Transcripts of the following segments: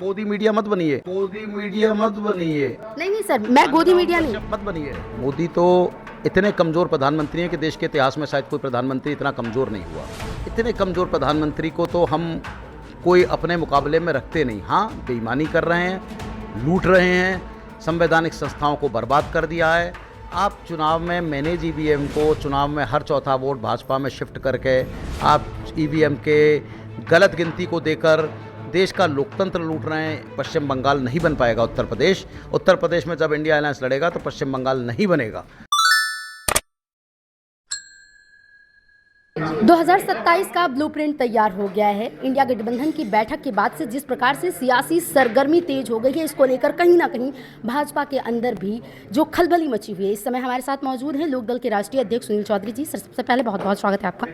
गोदी मीडिया मत बनिए, गोदी मीडिया मत बनिए। नहीं नहीं सर, मैं गोदी मीडिया नहीं। मत बनिए। मोदी तो इतने कमज़ोर प्रधानमंत्री हैं कि देश के इतिहास में शायद कोई प्रधानमंत्री इतना कमज़ोर नहीं हुआ। इतने कमज़ोर प्रधानमंत्री को तो हम कोई अपने मुकाबले में रखते नहीं। हाँ, बेईमानी कर रहे हैं, लूट रहे हैं, संवैधानिक संस्थाओं को बर्बाद कर दिया है। आप चुनाव में मैनेज ईवीएम को, चुनाव में हर चौथा वोट भाजपा में शिफ्ट करके आप ईवीएम के गलत गिनती को देकर देश का लोकतंत्र लूट रहे हैं। पश्चिम बंगाल नहीं बन पाएगा उत्तर प्रदेश में जब इंडिया अलायंस लड़ेगा तो पश्चिम बंगाल नहीं बनेगा। 2027 का ब्लूप्रिंट तैयार हो गया है। इंडिया गठबंधन की बैठक के बाद से जिस प्रकार से सियासी सरगर्मी तेज हो गई है, इसको लेकर कहीं ना कहीं भाजपा के अंदर भी जो खलबली मची हुई है। इस समय हमारे साथ मौजूद हैं लोकदल के राष्ट्रीय अध्यक्ष सुनील चौधरी जी। सर, सबसे पहले बहुत बहुत स्वागत है आपका।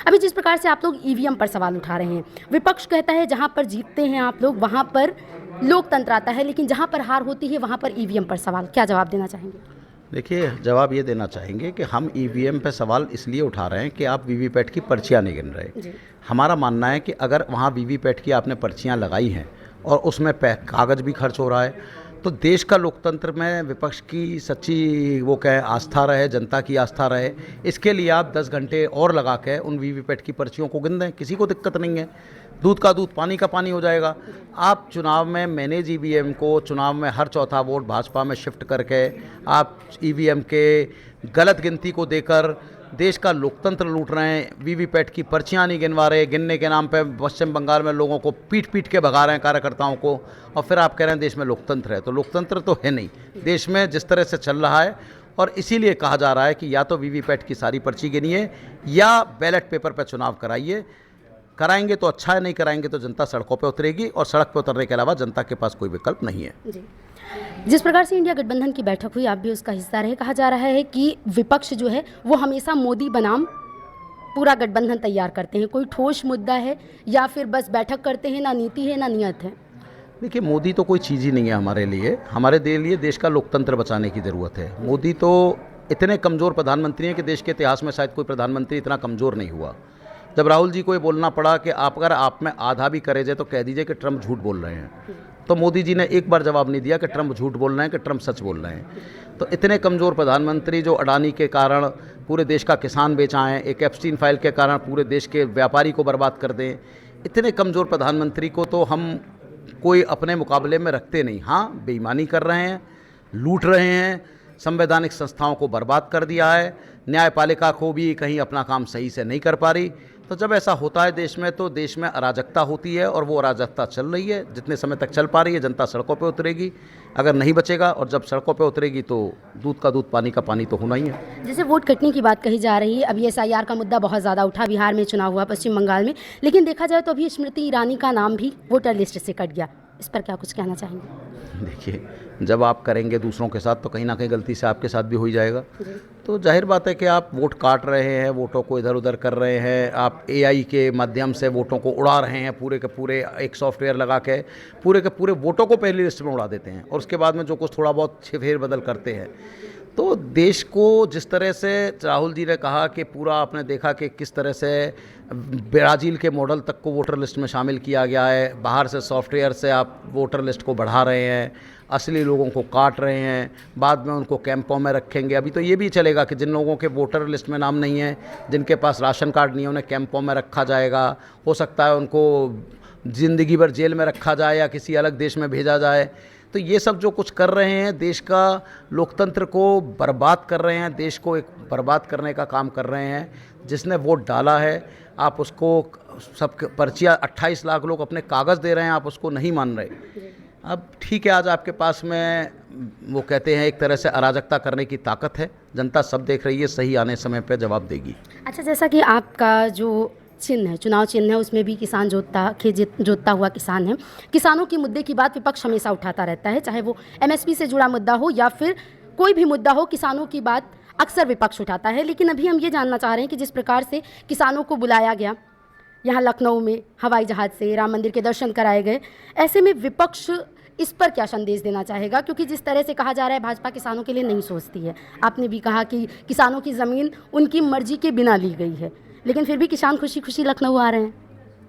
अभी जिस प्रकार से आप लोग ईवीएम पर सवाल उठा रहे हैं, विपक्ष कहता है जहाँ पर जीतते हैं आप लोग वहाँ पर लोकतंत्र आता है, लेकिन जहाँ पर हार होती है वहाँ पर ईवीएम पर सवाल, क्या जवाब देना चाहेंगे? देखिए, जवाब ये देना चाहेंगे कि हम ईवीएम पे सवाल इसलिए उठा रहे हैं कि आप वीवीपैट की पर्चियाँ नहीं गिन रहे। हमारा मानना है कि अगर वहाँ वीवीपैट की आपने पर्चियाँ लगाई हैं और उसमें कागज़ भी खर्च हो रहा है, तो देश का लोकतंत्र में विपक्ष की सच्ची वो कहें आस्था रहे, जनता की आस्था रहे, इसके लिए आप 10 घंटे और लगा के उन वीवीपैट की पर्चियों को गिन दें। किसी को दिक्कत नहीं है, दूध का दूध पानी का पानी हो जाएगा। आप चुनाव में मैनेज ईवीएम को, चुनाव में हर चौथा वोट भाजपा में शिफ्ट करके आप ईवीएम के गलत गिनती को देकर देश का लोकतंत्र लूट रहे हैं। वीवीपैट की पर्चियाँ नहीं गिनवा रहे, गिनने के नाम पे पश्चिम बंगाल में लोगों को पीट पीट के भगा रहे हैं, कार्यकर्ताओं को, और फिर आप कह रहे हैं देश में लोकतंत्र है। तो लोकतंत्र तो है नहीं देश में जिस तरह से चल रहा है। और इसीलिए कहा जा रहा है कि या तो वीवीपैट की सारी पर्ची गिनिए या बैलेट पेपर पर चुनाव कराइए। कराएंगे तो अच्छा है, नहीं कराएंगे तो जनता सड़कों पे उतरेगी, और सड़क पे उतरने के अलावा जनता के पास कोई विकल्प नहीं है। जी। जिस प्रकार से इंडिया गठबंधन की बैठक हुई, आप भी उसका हिस्सा रहे। कहा जा रहा है कि विपक्ष जो है वो हमेशा मोदी बनाम पूरा गठबंधन तैयार करते हैं। कोई ठोस मुद्दा है या फिर बस बैठक करते हैं, ना नीति है ना नियत है? देखिए, मोदी तो कोई चीज़ ही नहीं है हमारे लिए। हमारे लिए देश का लोकतंत्र बचाने की ज़रूरत है। मोदी तो इतने कमज़ोर प्रधानमंत्री हैं कि देश के इतिहास में शायद कोई प्रधानमंत्री इतना कमज़ोर नहीं हुआ। जब राहुल जी को ये बोलना पड़ा कि अगर आप में आधा भी करे जाए तो कह दीजिए कि ट्रम्प झूठ बोल रहे हैं, तो मोदी जी ने एक बार जवाब नहीं दिया कि ट्रम्प झूठ बोल रहे हैं कि ट्रम्प सच बोल रहे हैं। तो इतने कमज़ोर प्रधानमंत्री जो अडानी के कारण पूरे देश का किसान बेचाएँ, एक एप्स्टीन फाइल के कारण पूरे देश के व्यापारी को बर्बाद कर दें, इतने कमज़ोर प्रधानमंत्री को तो हम कोई अपने मुकाबले में रखते नहीं। हाँ, बेईमानी कर रहे हैं, लूट रहे हैं, संवैधानिक संस्थाओं को बर्बाद कर दिया है, न्यायपालिका को भी कहीं अपना काम सही से नहीं कर पा रही। तो जब ऐसा होता है देश में, तो देश में अराजकता होती है, और वो अराजकता चल रही है। जितने समय तक चल पा रही है, जनता सड़कों पे उतरेगी। अगर नहीं बचेगा, और जब सड़कों पे उतरेगी तो दूध का दूध पानी का पानी तो होना ही है। जैसे वोट कटने की बात कही जा रही है, अभी एसआईआर का मुद्दा बहुत ज़्यादा उठा, बिहार में चुनाव हुआ, पश्चिम बंगाल में, लेकिन देखा जाए तो अभी स्मृति ईरानी का नाम भी वोटर लिस्ट से कट गया। इस पर क्या कुछ कहना चाहेंगे? देखिए, जब आप करेंगे दूसरों के साथ तो कहीं ना कहीं गलती से आपके साथ भी हो ही जाएगा। तो जाहिर बात है कि आप वोट काट रहे हैं, वोटों को इधर उधर कर रहे हैं, आप एआई के माध्यम से वोटों को उड़ा रहे हैं, पूरे के पूरे एक सॉफ्टवेयर लगा के पूरे के पूरे वोटों को पहली लिस्ट में उड़ा देते हैं, और उसके बाद में जो कुछ थोड़ा बहुत फेर बदल करते हैं। तो देश को जिस तरह से राहुल जी ने कहा कि पूरा आपने देखा कि किस तरह से ब्राज़ील के मॉडल तक को वोटर लिस्ट में शामिल किया गया है। बाहर से सॉफ्टवेयर से आप वोटर लिस्ट को बढ़ा रहे हैं, असली लोगों को काट रहे हैं, बाद में उनको कैंपों में रखेंगे। अभी तो ये भी चलेगा कि जिन लोगों के वोटर लिस्ट में नाम नहीं है, जिनके पास राशन कार्ड नहीं है, उन्हें कैंपों में रखा जाएगा। हो सकता है उनको ज़िंदगी भर जेल में रखा जाए या किसी अलग देश में भेजा जाए। तो ये सब जो कुछ कर रहे हैं, देश का लोकतंत्र को बर्बाद कर रहे हैं, देश को एक बर्बाद करने का काम कर रहे हैं। जिसने वोट डाला है, आप उसको सब पर्चियाँ 28 लाख लोग अपने कागज़ दे रहे हैं, आप उसको नहीं मान रहे। अब ठीक है, आज आपके पास में वो कहते हैं एक तरह से अराजकता करने की ताकत है। जनता सब देख रही है, सही आने समय पे जवाब देगी। अच्छा, जैसा कि आपका जो चिन्ह है, चुनाव चिन्ह है, उसमें भी किसान जोतता हुआ किसान है। किसानों के मुद्दे की बात विपक्ष हमेशा उठाता रहता है, चाहे वो एमएसपी से जुड़ा मुद्दा हो या फिर कोई भी मुद्दा हो, किसानों की बात अक्सर विपक्ष उठाता है। लेकिन अभी हम ये जानना चाह रहे हैं कि जिस प्रकार से किसानों को बुलाया गया यहाँ लखनऊ में हवाई जहाज़ से, राम मंदिर के दर्शन कराए गए, ऐसे में विपक्ष इस पर क्या संदेश देना चाहेगा? क्योंकि जिस तरह से कहा जा रहा है भाजपा किसानों के लिए नहीं सोचती है। आपने भी कहा कि किसानों की ज़मीन उनकी मर्जी के बिना ली गई है, लेकिन फिर भी किसान खुशी खुशी लखनऊ आ रहे हैं।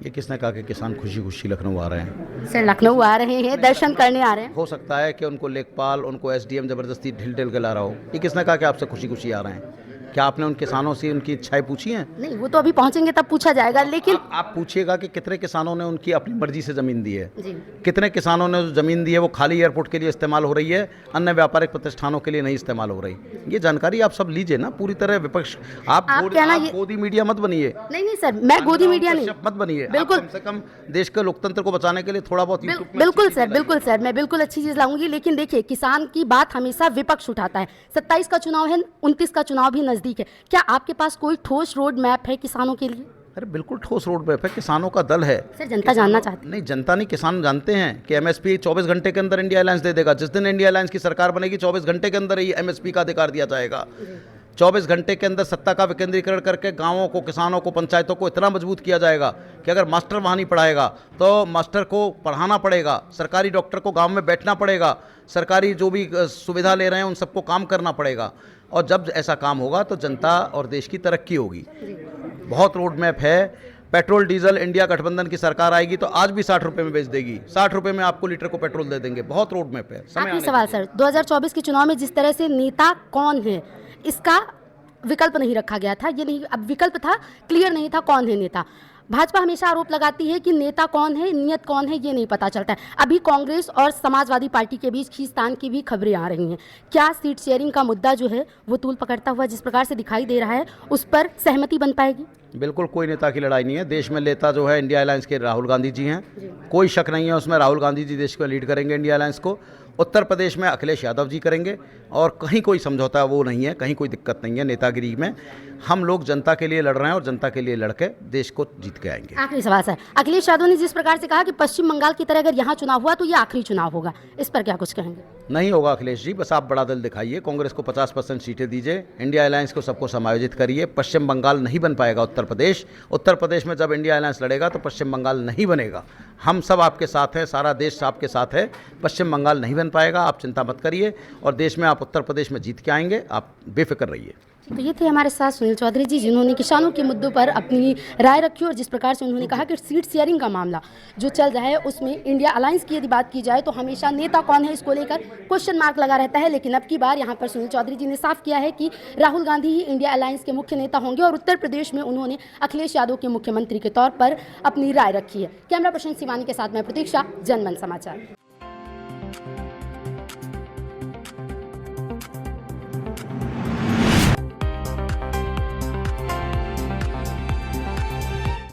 ये किसने कहा कि किसान खुशी खुशी लखनऊ आ रहे हैं? सर लखनऊ आ रहे हैं, दर्शन करने आ रहे हैं। हो सकता है कि उनको लेखपाल, उनको एसडीएम ज़बरदस्ती ढिल के ला रहा हो। ये किसने कहा कि आपसे खुशी खुशी आ रहे हैं? क्या आपने उन किसानों से उनकी इच्छाएं पूछी हैं? नहीं, वो तो अभी पहुंचेंगे तब पूछा जाएगा, लेकिन आप पूछिएगा कि कितने किसानों ने उनकी अपनी मर्जी से ज़मीन दी है, जी कितने किसानों ने जो ज़मीन दी है वो खाली एयरपोर्ट के लिए इस्तेमाल हो रही है, अन्य व्यापारिक प्रतिष्ठानों के लिए नहीं इस्तेमाल हो रही। ये जानकारी आप सब लीजिए ना पूरी तरह। विपक्ष आप कहना ये- गोदी मीडिया मत बनिए। नहीं सर, मैं गोदी मीडिया नहीं, मत बनिए। आप बिल्कुल। कम से कम देश के लोकतंत्र को बचाने के लिए थोड़ा बहुत YouTube में बिल्कुल अच्छी सर, चीज़ बिल्कुल सर, मैं बिल्कुल अच्छी चीज़ लाऊंगी, लेकिन देखिए किसान की बात हमेशा विपक्ष उठाता है। 27 का चुनाव है, 29 का चुनाव भी नज़दीक है, क्या आपके पास कोई ठोस रोड मैप है किसानों के लिए? अरे बिल्कुल ठोस रोड मैप है, किसानों का दल है। सर जनता जानना चाहती है। नहीं, जनता नहीं, किसान जानते हैं कि एमएसपी 24 घंटे के अंदर इंडिया अलायंस दे देगा। जिस दिन इंडिया अलायंस की सरकार बनेगी 24 घंटे के अंदर ही एमएसपी का अधिकार दिया जाएगा। 24 घंटे के अंदर सत्ता का विकेंद्रीकरण करके गांवों को, किसानों को, पंचायतों को इतना मजबूत किया जाएगा कि अगर मास्टर वहाँ नहीं पढ़ाएगा तो मास्टर को पढ़ाना पड़ेगा, सरकारी डॉक्टर को गांव में बैठना पड़ेगा, सरकारी जो भी सुविधा ले रहे हैं उन सबको काम करना पड़ेगा। और जब ऐसा काम होगा तो जनता और देश की तरक्की होगी। बहुत रोड मैप है। पेट्रोल डीजल इंडिया गठबंधन की सरकार आएगी तो आज भी 60 रुपये में बेच देगी, 60 रुपये में आपको लीटर को पेट्रोल दे देंगे। बहुत रोड मैप है। आखिरी सवाल सर, 2024 के चुनाव में जिस तरह से नेता कौन है इसका विकल्प नहीं रखा गया था, ये नहीं, अब विकल्प था, क्लियर नहीं था कौन है नेता। भाजपा हमेशा आरोप लगाती है कि नेता कौन है, नियत कौन है, ये नहीं पता चलता है। अभी कांग्रेस और समाजवादी पार्टी के बीच खींचतान की भी खबरें आ रही हैं। क्या सीट शेयरिंग का मुद्दा जो है वो तूल पकड़ता हुआ जिस प्रकार से दिखाई दे रहा है उस पर सहमति बन पाएगी? बिल्कुल कोई नेता की लड़ाई नहीं है। देश में नेता जो है इंडिया अलायंस के राहुल गांधी जी हैं, कोई शक नहीं है उसमें। राहुल गांधी जी देश को लीड करेंगे इंडिया अलायंस को। उत्तर प्रदेश में अखिलेश यादव जी करेंगे और कहीं कोई समझौता वो नहीं है, कहीं कोई दिक्कत नहीं है नेतागिरी में। हम लोग जनता के लिए लड़ रहे हैं और जनता के लिए लड़के देश को जीत के आएंगे। आखिरी सवाल सर, अखिलेश यादव ने जिस प्रकार से कहा कि पश्चिम बंगाल की तरह अगर यहाँ चुनाव हुआ तो ये आखिरी चुनाव होगा, इस पर क्या कुछ कहेंगे? नहीं होगा अखिलेश जी, बस आप बड़ा दिल दिखाइए, कांग्रेस को 50% सीटें दीजिए, इंडिया अलायंस को सबको समायोजित करिए। पश्चिम बंगाल नहीं बन पाएगा उत्तर प्रदेश। उत्तर प्रदेश में जब इंडिया अलायंस लड़ेगा तो पश्चिम बंगाल नहीं बनेगा। हम सब आपके साथ हैं, सारा देश आपके साथ है। पश्चिम बंगाल नहीं बन पाएगा, आप चिंता मत करिए और देश में आप उत्तर प्रदेश में जीत के आएंगे, आप बेफिक्र रहिए। तो ये थे हमारे साथ सुनील चौधरी जी, जिन्होंने किसानों के मुद्दों पर अपनी राय रखी और जिस प्रकार से उन्होंने कहा कि सीट शेयरिंग का मामला जो चल रहा है उसमें इंडिया अलायंस की यदि बात की जाए तो हमेशा नेता कौन है इसको लेकर क्वेश्चन मार्क लगा रहता है, लेकिन अब की बार यहाँ पर सुनील चौधरी जी ने साफ किया है कि राहुल गांधी ही इंडिया अलायंस के मुख्य नेता होंगे और उत्तर प्रदेश में उन्होंने अखिलेश यादव के मुख्यमंत्री के तौर पर अपनी राय रखी है। कैमरा पर्सन शिवानी के साथ मैं प्रतीक्षा, जनमन समाचार।